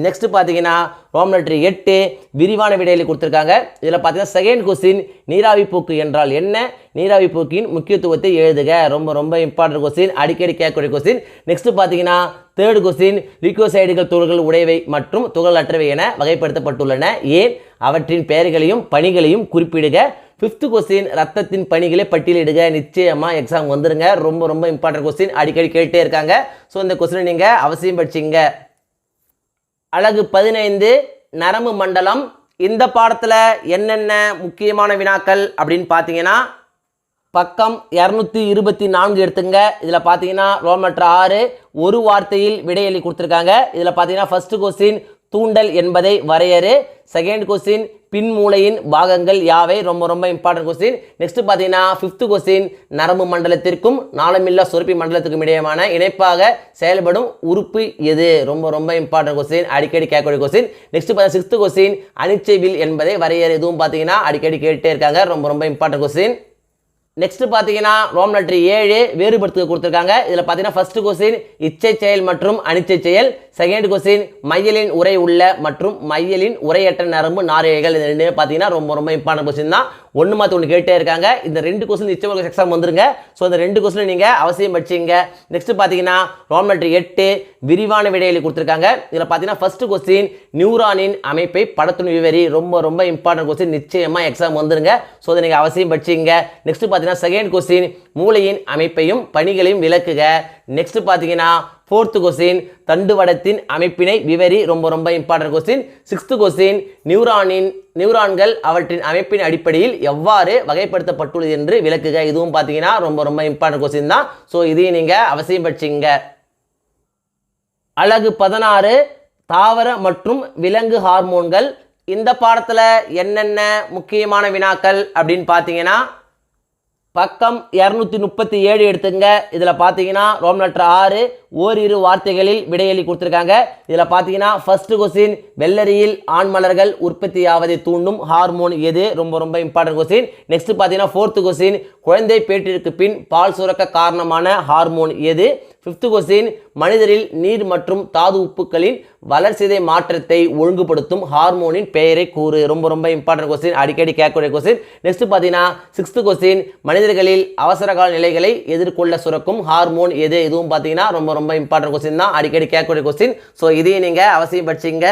நெக்ஸ்ட் பார்த்தீங்கன்னா ரோம் லெட்டர் 8 விரிவான விடையில் கொடுத்துருக்காங்க. இதில் பார்த்தீங்கன்னா செகண்ட் கொஸ்டின் நீராவி போக்கு என்றால் என்ன, நீராவி போக்கின் முக்கியத்துவத்தை எழுதுக. ரொம்ப ரொம்ப இம்பார்ட்டன்ட் கொஸ்டின், அடிக்கடி கேட்கக்கூடிய கொஸ்டின். நெக்ஸ்ட் பார்த்தீங்கன்னா தேர்ட் கொஸ்டின் லியூக்கோசைடுகள் துகள்கள் உடையவை மற்றும் துகள் அற்றவை என வகைப்படுத்தப்பட்டுள்ளன ஏன், அவற்றின் பெயர்களையும் பணிகளையும் குறிப்பிடுக. 5th கொஸ்டின் ரத்தத்தின் பணிகளை பட்டியலிடுக. நிச்சயமாக எக்ஸாம் வந்துருங்க. ரொம்ப ரொம்ப இம்பார்ட்டன்ட் கொஸ்டின், அடிக்கடி கேட்டே இருக்காங்க. ஸோ இந்த கொஸ்டினை நீங்கள் அவசியம் படிச்சிங்க. அழகு 15 நரம்பு மண்டலம். இந்த பாடத்தில் என்னென்ன முக்கியமான வினாக்கள் அப்படின்னு பார்த்தீங்கன்னா பக்கம் 224 எடுத்துங்க. இதில் பார்த்தீங்கன்னா ரோம் லெட்டர் 6 ஒரு வார்த்தையில் விடையளி கொடுத்துருக்காங்க. இதில் பார்த்தீங்கன்னா ஃபர்ஸ்ட் கொஸ்டின் தூண்டல் என்பதை வரையறு. செகண்ட் கொஸ்டின் பின்மூளையின் பாகங்கள் யாவை. ரொம்ப ரொம்ப இம்பார்ட்டன்ட் கொஸ்டின். நெக்ஸ்ட் பார்த்தீங்கன்னா 5th கொஸ்டின் நரம்பு மண்டலத்திற்கும் நாளமில்லா சுரப்பி மண்டலத்துக்கும் இடையேயான இணைப்பாக செயல்படும் உறுப்பு எது. ரொம்ப ரொம்ப இம்பார்ட்டன்ட் கொஸ்டின், அடிக்கடி கேட்கக்கூடிய கொஸ்டின். நெக்ஸ்ட் பார்த்தீங்கன்னா 6th கொஸ்டின் அனிச்சைவில் என்பதை வரையறு. இதுவும் பார்த்தீங்கன்னா அடிக்கடி கேட்டே இருக்காங்க. ரொம்ப ரொம்ப இம்பார்ட்டன்ட் கொஸ்டின். நெக்ஸ்ட் பார்த்தீங்கன்னா ரோம் லெட்டர் 7 வேறுபடுத்த கொடுத்துருக்காங்க. இதில் பார்த்தீங்கன்னா ஃபர்ஸ்ட் கொஸ்டின் இச்சை செயல் மற்றும் அனிச்சை செயல். செகண்ட் கொஸ்டின் மையலின் உரை உள்ள மற்றும் மையலின் உரையற்ற நரம்பு நாரைகள். இந்த ரெண்டுமே பார்த்தீங்கன்னா ரொம்ப ரொம்ப இம்பார்ட்டன்ட் கொஸ்டின் தான். ஒன்று மாற்றி ஒன்று கேட்டே இருக்காங்க. இந்த 2 கொஸ்டின் நிச்சயம் எக்ஸாம் வந்துருங்க. ஸோ இந்த 2 கொஸ்டின் நீங்கள் அவசியம் படிச்சிங்க. நெக்ஸ்ட் பார்த்தீங்கன்னா ரோம் லெட்டர் 8 விரிவான விடையளி கொடுத்துருக்காங்க. இதில் பார்த்தீங்கன்னா ஃபர்ஸ்ட் கொஸ்டின் நியூரானின் அமைப்பை படத்துடன் விவரி. ரொம்ப ரொம்ப இம்பார்ட்டன்ட் கொஸ்டின், நிச்சயமாக எக்ஸாம் வந்துருங்க. ஸோ அதை நீங்கள் அவசியம் படிச்சிங்க. நெக்ஸ்ட் பார்த்தீங்கன்னா செகண்ட் கொஸ்டின் மூளையின் அமைப்பையும் பணிகளையும் விளக்குக. நெக்ஸ்ட் பார்த்தீங்கன்னா 4th கொஸ்டின் தண்டுவடத்தின் அமைப்பினை விவரி. ரொம்ப ரொம்ப இம்பார்ட்டன்ட் கொஸ்டின். 6th கொஸ்டின் நியூரான்கள் அவற்றின் அமைப்பின் அடிப்படையில் எவ்வாறு வகைப்படுத்தப்பட்டுள்ளது என்று விளக்குக. இதுவும் பார்த்தீங்கன்னா ரொம்ப ரொம்ப இம்பார்ட்டன்ட் கொஸ்டின் தான். ஸோ இதையும் நீங்கள் அவசியம் படிச்சிங்க. அழகு 16 தாவர மற்றும் விலங்கு ஹார்மோன்கள். இந்த பாடத்தில் என்னென்ன முக்கியமான வினாக்கள் அப்படின்னு பார்த்தீங்கன்னா பக்கம் 237 எடுத்துங்க. இதில் பார்த்தீங்கன்னா ரோம் லெட்டர் 6 ஓரிரு வார்த்தைகளில் விடையளி கொடுத்துருக்காங்க. இதில் பார்த்தீங்கன்னா ஃபர்ஸ்ட் கொஸ்டின் வெள்ளரியில் ஆண் மலர்கள் உற்பத்தியாவதை தூண்டும் ஹார்மோன் எது. ரொம்ப ரொம்ப இம்பார்ட்டன்ட் கொஸ்டின். நெக்ஸ்ட் பார்த்தீங்கன்னா 4th கொஸ்டின் குழந்தை பேற்றிற்கு பின் பால் சுரக்க காரணமான ஹார்மோன் எது. 5th கொஸ்டின் மனிதரில் நீர் மற்றும் தாது உப்புக்களின் வளர்சிதை மாற்றத்தை ஒழுங்குபடுத்தும் ஹார்மோனின் பெயரை கூறு. ரொம்ப ரொம்ப இம்பார்ட்டன்ட் கொஸ்டின், அடிக்கடி கேட்கக்கூடிய கொஸ்டின். நெக்ஸ்ட் பார்த்தீங்கன்னா 6th கொஸ்டின் மனிதர்களில் அவசரகால நிலைகளை எதிர்கொள்ள சுரக்கும் ஹார்மோன் எது. இதுவும் பார்த்தீங்கன்னா ரொம்ப ரொம்ப இம்பார்ட்டன்ட் கொஸ்டின் தான், அடிக்கடி கேட்கக்கூடிய கொஸ்டின். ஸோ இதையும் நீங்கள் அவசியம் படிச்சிங்க.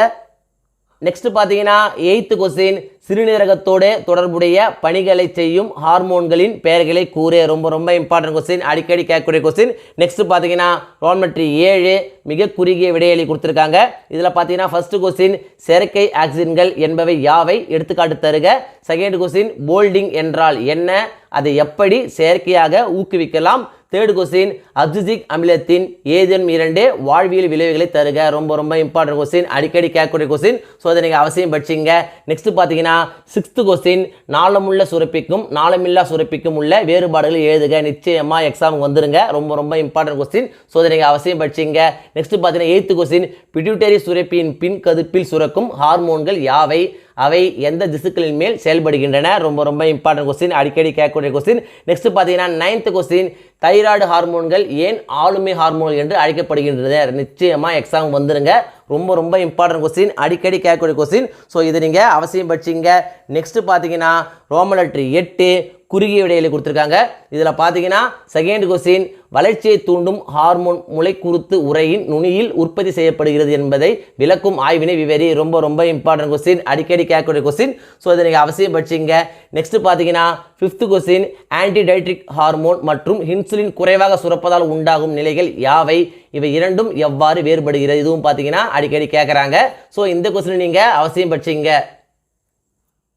நெக்ஸ்ட் பார்த்தீங்கன்னா 8th கொஸ்டின் சிறுநீரகத்தோடு தொடர்புடைய பணிகளை செய்யும் ஹார்மோன்களின் பெயர்களை கூறு. ரொம்ப ரொம்ப இம்பார்ட்டன்ட் கொஸ்டின், அடிக்கடி கேட்கக்கூடிய கொஸ்டின். நெக்ஸ்ட் பார்த்தீங்கன்னா ரோம் லெட்டர் 7 மிக குறுகிய விடையளி கொடுத்துருக்காங்க. இதில் பார்த்தீங்கன்னா ஃபர்ஸ்ட் கொஸ்டின் செயற்கை ஆக்சிஜன்கள் என்பவை யாவை, எடுத்துக்காட்டு தருக. செகண்ட் கொஸ்டின் போல்டிங் என்றால் என்ன, அதை எப்படி செயற்கையாக ஊக்குவிக்கலாம். தேர்ட் கொஸ்டின் அப்சிசிக் அமிலத்தின் ஏதேனும் 2 வாழ்வியல் விளைவுகளை தருக. ரொம்ப ரொம்ப இம்பார்ட்டன்ட் கொஸ்டின், அடிக்கடி கேட்கக்கூடிய கொஸ்டின். ஸோ அதை நீங்கள் அவசியம் படிச்சிங்க. நெக்ஸ்ட் பார்த்தீங்கன்னா 6th கொஸ்டின் நாளமுள்ள சுரப்பிக்கும் நாளமில்லா சுரப்பிக்கும் உள்ள வேறுபாடுகளை எழுதுக. நிச்சயமாக எக்ஸாமுக்கு வந்துருங்க. ரொம்ப ரொம்ப இம்பார்ட்டன்ட் கொஸ்டின். ஸோ அதை நீங்கள் அவசியம் படிச்சிங்க. நெக்ஸ்ட் பார்த்தீங்கன்னா 8th கொஸ்டின் பிட்யூட்டரி சுரப்பியின் பின் கதுப்பில் சுரக்கும் ஹார்மோன்கள் யாவை? அவை எந்த திசுக்களின் மேல் செயல்படுகின்றன? ரொம்ப ரொம்ப இம்பார்ட்டன்ட் கொஸ்டின், அடிக்கடி கேட்கக்கூடிய கொஸ்டின். நெக்ஸ்ட் பார்த்தீங்கன்னா 9th கொஸ்டின் தைராய்டு ஹார்மோன்கள் ஏன் ஆளுமை ஹார்மோன்கள் என்று அழைக்கப்படுகின்றது? நிச்சயமாக எக்ஸாம் வந்துருங்க. ரொம்ப ரொம்ப இம்பார்ட்டன்ட் கொஸ்டின், அடிக்கடி கேட்கக்கூடிய கொஸ்டின். ஸோ இதை நீங்கள் அவசியம் படிச்சிங்க. நெக்ஸ்ட் பார்த்தீங்கன்னா ரோமன் லெட்டர் 8 குறுகிய விடையில கொடுத்துருக்காங்க. இதில் பார்த்தீங்கன்னா செகண்ட் கொஸ்டின் வளர்ச்சியை தூண்டும் ஹார்மோன் முளைக்குருத்து உரையின் நுனியில் உற்பத்தி செய்யப்படுகிறது என்பதை விளக்கும் ஆய்வினை விவரி. ரொம்ப ரொம்ப இம்பார்ட்டன்ட் கொஸ்டின், அடிக்கடி கேட்கக்கூடிய கொஸ்டின். ஸோ இதை நீங்கள் அவசியம் படிச்சிங்க. நெக்ஸ்ட் பார்த்தீங்கன்னா 5th கொஸ்டின் ஆன்டிடைட்ரிக் ஹார்மோன் மற்றும் இன்சுலின் குறைவாக சுரப்பதால் உண்டாகும் நிலைகள் யாவை? இவை இரண்டும் எவ்வாறு வேறுபடுகிறது? இதுவும் பார்த்தீங்கன்னா அடிக்கடி கேட்குறாங்க. ஸோ இந்த கொஸ்டின் நீங்கள் அவசியம் படிச்சிங்க.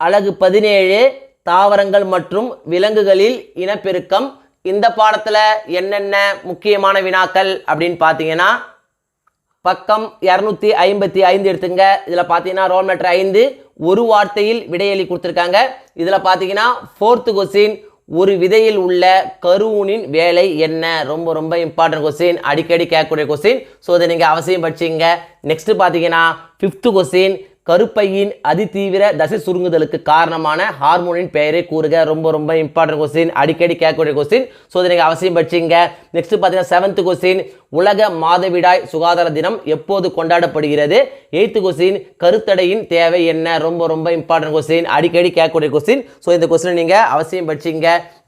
அலகு 17 தாவரங்கள் மற்றும் விலங்குகளில் இனப்பெருக்கம். இந்த பாடத்தில் என்னென்ன முக்கியமான வினாக்கள் அப்படின்னு பார்த்தீங்கன்னா பக்கம் 255 எடுத்துங்க. இதில் பார்த்தீங்கன்னா ரோல் லெட்டர் 5 ஒரு வார்த்தையில் விடையளி கொடுத்துருக்காங்க. இதில் பார்த்தீங்கன்னா 4th கொஸ்டின் ஒரு விதையில் உள்ள கருவூனின் வேலை என்ன? ரொம்ப ரொம்ப இம்பார்ட்டன்ட் கொஸ்டின், அடிக்கடி கேட்கக்கூடிய கொஸ்டின். ஸோ இதை நீங்கள் அவசியம் படிச்சிங்க. நெக்ஸ்ட் பார்த்தீங்கன்னா 5th கொஸ்டின் கருப்பையின் அதிதீவிர தசை சுருங்குதலுக்கு காரணமான ஹார்மோனின் பெயரை கூறுக. ரொம்ப ரொம்ப இம்பார்ட்டன்ட் கொஸ்டின், அடிக்கடி கேட்கக்கூடிய கொஸ்டின். ஸோ இதை நீங்கள் அவசியம் படிச்சிங்க. நெக்ஸ்ட் பார்த்தீங்கன்னா 7th கொஸ்டின் உலக மாதவிடாய் சுகாதார தினம் எப்போது கொண்டாடப்படுகிறது? 8th கொஸ்டின் கருத்தடையின் தேவை என்ன? ரொம்ப ரொம்ப இம்பார்ட்டன்ட் கொஸ்டின், அடிக்கடி கேட்கக்கூடிய கொஸ்டின். ஸோ இந்த கொஸ்டின் நீங்கள் அவசியம் படிச்சிங்க.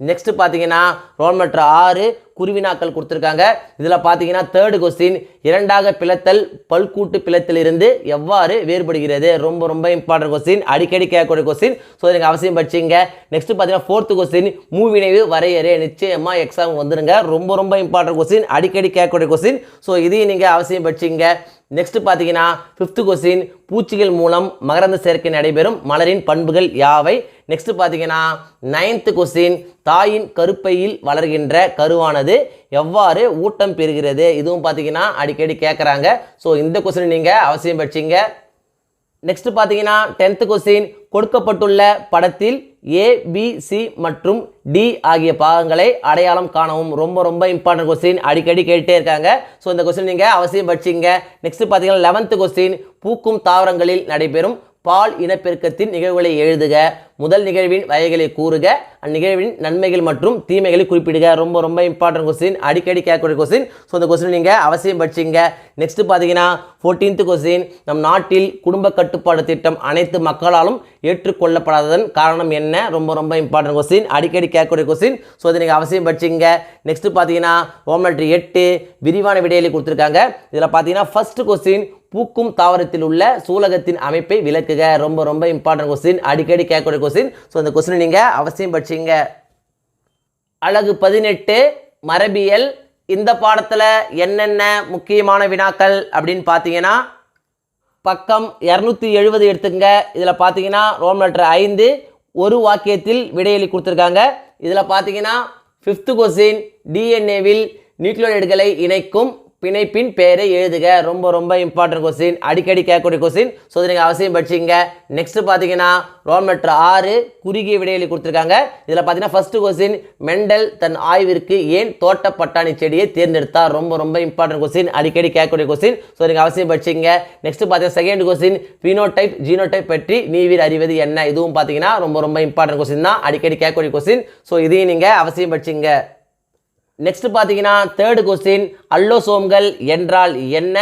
நெக்ஸ்ட் பார்த்தீங்கன்னா ரோல் லெட்டர் 6 குருவினாக்கள் கொடுத்துருக்காங்க. இதில் பார்த்தீங்கன்னா 3rd கொஸ்டின் இரண்டாக பிளத்தல் பல்கூட்டு பிளத்திலிருந்து எவ்வாறு வேறுபடுகிறது? ரொம்ப ரொம்ப இம்பார்ட்டன்ட் கொஸ்டின், அடிக்கடி கேட்கக்கூடிய கொஸ்டின். ஸோ எனக்கு அவசியம் படிச்சிங்க. நெக்ஸ்ட் பார்த்தீங்கன்னா 4th கொஸ்டின் மூவினைவு வரையறை. நிச்சயமாக எக்ஸாம் வந்துருங்க. ரொம்ப ரொம்ப இம்பார்ட்டன்ட் கொஸ்டின், அடிக்கடி கேட்கக்கூடிய கொஸ்டின். ஸோ இதையும் நீங்கள் அவசியம் படிச்சிங்க. நெக்ஸ்ட் பார்த்தீங்கன்னா 5th கொஸ்டின் பூச்சிகள் மூலம் மகரந்த சேர்க்கை நடைபெறும் மலரின் பண்புகள் யாவை? நெக்ஸ்ட் பார்த்தீங்கன்னா 9th கொஸ்டின் தாயின் கருப்பையில் வளர்கின்ற கருவானது எவ்வாறு ஊட்டம் பெறுகிறது? இதுவும் பார்த்தீங்கன்னா அடிக்கடி கேட்குறாங்க. ஸோ இந்த கொஸ்டின் நீங்கள் அவசியம் படிச்சிங்க. நெக்ஸ்ட் பார்த்தீங்கன்னா 10th கொஸ்டின் கொடுக்கப்பட்டுள்ள படத்தில் A, B, C மற்றும் D ஆகிய பாகங்களை அடையாளம் காணவும். ரொம்ப ரொம்ப இம்பார்ட்டன்ட் கொஸ்டின், அடிக்கடி கேட்டே இருக்காங்க. ஸோ இந்த கொஸ்டின் நீங்கள் அவசியம் படிச்சிங்க. நெக்ஸ்ட் பார்த்தீங்கன்னா 11th கொஸ்டின் பூக்கும் தாவரங்களில் நடைபெறும் பால் இனப்பெருக்கத்தின் நிகழ்வுகளை எழுதுக. முதல் நிகழ்வின் வகைகளை கூறுக. அந்நிகழ்வின் நன்மைகள் மற்றும் தீமைகளை குறிப்பிடுக. ரொம்ப ரொம்ப இம்பார்ட்டன்ட் கொஸ்டின், அடிக்கடி கேட்கக்கூடிய கொஸ்டின். ஸோ இந்த கொஸ்டின் நீங்கள் அவசியம் படிச்சிங்க. நெக்ஸ்ட் பார்த்தீங்கன்னா 14th கொஸ்டின் நம் நாட்டில் குடும்ப கட்டுப்பாடு திட்டம் அனைத்து மக்களாலும் ஏற்றுக்கொள்ளப்படாததன் காரணம் என்ன? ரொம்ப ரொம்ப இம்பார்ட்டன்ட் கொஸ்டின், அடிக்கடி கேட்கக்கூடிய கொஸ்டின். ஸோ இதை நீங்கள் அவசியம் படிச்சிங்க. நெக்ஸ்ட் பார்த்தீங்கன்னா ரோமன் லெட்டர் 8 விரிவான விடையிலே கொடுத்துருக்காங்க. இதில் பார்த்தீங்கன்னா ஃபர்ஸ்ட் கொஸ்டின் பூக்கும் தாவரத்தில் உள்ள சூலகத்தின் அமைப்பை விளக்குக. ரொம்ப ரொம்ப இம்பார்ட்டன்ட் கொஸ்டின், அடிக்கடி கேட்கக்கூடிய கொஸ்டின். ஸோ இந்த கொஸ்டின் நீங்கள் அவசியம் படிச்சிங்க. அலகு 18 மரபியல். இந்த பாடத்தில் என்னென்ன முக்கியமான வினாக்கள் அப்படின்னு பார்த்தீங்கன்னா பக்கம் 270 எடுத்துங்க. இதில் பார்த்தீங்கன்னா ரோமன் லெட்டர் 5 ஒரு வாக்கியத்தில் விடையளி கொடுத்துருக்காங்க. இதில் பார்த்தீங்கன்னா 5th கொஸ்டின் டிஎன்ஏவில் நியூக்ளியோடைடுகளை இணைக்கும் பிணைப்பின் பெயரை எழுதுக. ரொம்ப ரொம்ப இம்பார்ட்டன்ட் கொஸ்டின், அடிக்கடி கேட்கக்கூடிய கொஸ்டின். ஸோ இதை நீங்கள் அவசியம் படிச்சிங்க. நெக்ஸ்ட் பார்த்தீங்கன்னா ரோமன் லெட்டர் 6 குறுகிய விடையளி கொடுத்துருக்காங்க. இதில் பார்த்தீங்கன்னா ஃபர்ஸ்ட் கொஸ்டின் மெண்டல் தன் ஆய்விற்கு ஏன் தோட்ட பட்டாணி செடியை தேர்ந்தெடுத்தார்? ரொம்ப ரொம்ப இம்பார்ட்டன்ட் கொஸ்டின், அடிக்கடி கேட்கக்கூடிய கொஸ்டின். ஸோ நீங்கள் அவசியம் படிச்சிங்க. நெக்ஸ்ட் பார்த்தீங்கன்னா செகண்ட் கொஸ்டின் பினோடைப் ஜீனோடைப் பற்றி நீவிர் அறிவது என்ன? இதுவும் பார்த்தீங்கன்னா ரொம்ப ரொம்ப இம்பார்ட்டன்ட் கொஸ்டின் தான், அடிக்கடி கேட்கக்கூடிய கொஸ்டின். ஸோ இதையும் நீங்கள் அவசியம் படிச்சிங்க. நெக்ஸ்ட் பார்த்தீங்கன்னா 3rd கொஸ்டின் அல்லோசோம்கள் என்றால் என்ன?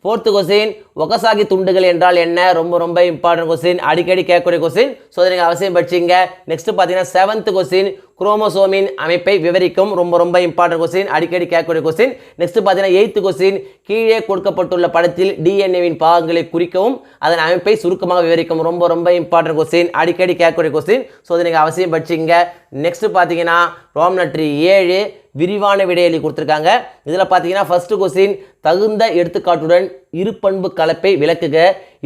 4th கொஸ்டின் ஒகசாகி துண்டுகள் என்றால் என்ன? ரொம்ப ரொம்ப இம்பார்ட்டன்ட் கொஸ்டின், அடிக்கடி கேட்கக்கூடிய கொஸ்டின். ஸோ இதை நீங்கள் அவசியம் படிச்சிங்க. நெக்ஸ்ட் பார்த்தீங்கன்னா 7th கொஸ்டின் குரோமோசோமின் அமைப்பை விவரிக்கும். ரொம்ப ரொம்ப இம்பார்ட்டன்ட் கொஸ்டின், அடிக்கடி கேட்கக்கூடிய கொஸ்டின். நெக்ஸ்ட் பார்த்தீங்கன்னா 8th கொஸ்டின் கீழே கொடுக்கப்பட்டுள்ள படத்தில் டிஎன்ஏவின் பாகங்களை குறிக்கவும் அதன் அமைப்பை சுருக்கமாக விவரிக்கும். ரொம்ப ரொம்ப இம்பார்ட்டன்ட் கொஸ்டின், அடிக்கடி கேட்கக்கூடிய கொஸ்டின். ஸோ இதை நீங்கள் அவசியம் படிச்சிங்க. நெக்ஸ்ட் பார்த்தீங்கன்னா ரோமன் லெட்டர் 7 விரிவான விடையளி கொடுத்துருக்காங்க. இதில் பார்த்தீங்கன்னா ஃபர்ஸ்ட் கொஸ்டின் தகுந்த எடுத்துக்காட்டுடன் இருபண்பு கலப்பை விளக்குக.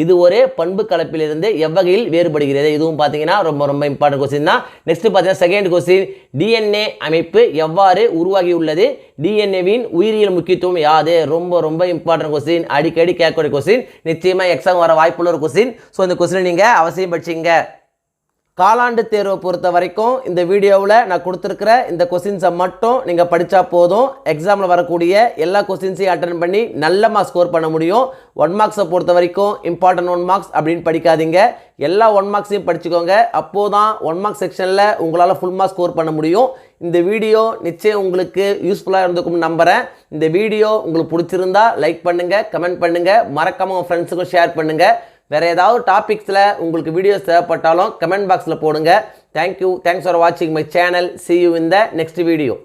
இது ஒரே பண்பு கலப்பிலிருந்து எவ்வகையில் வேறுபடுகிறது? இதுவும் பார்த்தீங்கன்னா ரொம்ப ரொம்ப இம்பார்ட்டன்ட் கொஸ்டின் தான். நெக்ஸ்ட் பார்த்தீங்கன்னா செகண்ட் கொஸ்டின், டிஎன்ஏ அமைப்பு எவ்வாறு உருவாகியுள்ளது? டிஎன்ஏவின் உயிரியல் முக்கியத்துவம் யாது? ரொம்ப ரொம்ப இம்பார்ட்டன்ட் கொஸ்டின், அடிக்கடி கேட்கக்கூடிய கொஸ்டின், நிச்சயமாக எக்ஸாம் வர வாய்ப்புள்ள ஒரு கொஸ்டின். ஸோ இந்த கொஸ்டினை நீங்கள் அவசியம் படிச்சிங்க. காலாண்டு தேர்வை பொறுத்த வரைக்கும் இந்த வீடியோவில் நான் கொடுத்துருக்கிற இந்த கொஸ்டின்ஸை மட்டும் நீங்கள் படித்தா போதும். எக்ஸாமில் வரக்கூடிய எல்லா கொஸ்டின்ஸையும் அட்டன் பண்ணி நல்ல மார்க்ஸ் ஸ்கோர் பண்ண முடியும். 1 மார்க்ஸை பொறுத்த வரைக்கும் இம்பார்ட்டன்ட் 1 மார்க்ஸ் அப்படின்னு படிக்காதீங்க. எல்லா 1 மார்க்ஸையும் படிச்சுக்கோங்க. அப்போது தான் 1 மார்க்ஸ் செக்ஷனில் உங்களால் ஃபுல் மார்க்ஸ் ஸ்கோர் பண்ண முடியும். இந்த வீடியோ நிச்சயம் உங்களுக்கு யூஸ்ஃபுல்லாக இருந்திருக்கும்னு நம்புகிறேன். இந்த வீடியோ உங்களுக்கு பிடிச்சிருந்தா லைக் பண்ணுங்கள், கமெண்ட் பண்ணுங்கள், மறக்காமல் உங்கள் ஃப்ரெண்ட்ஸுக்கும் ஷேர் பண்ணுங்கள். வேறு ஏதாவது டாபிக்ஸில் உங்களுக்கு வீடியோஸ் தேவைப்பட்டாலும் கமெண்ட் பாக்ஸில் போடுங்க. தேங்க்யூ. தேங்க்ஸ் ஃபார் வாட்சிங் my channel. See you in the next video.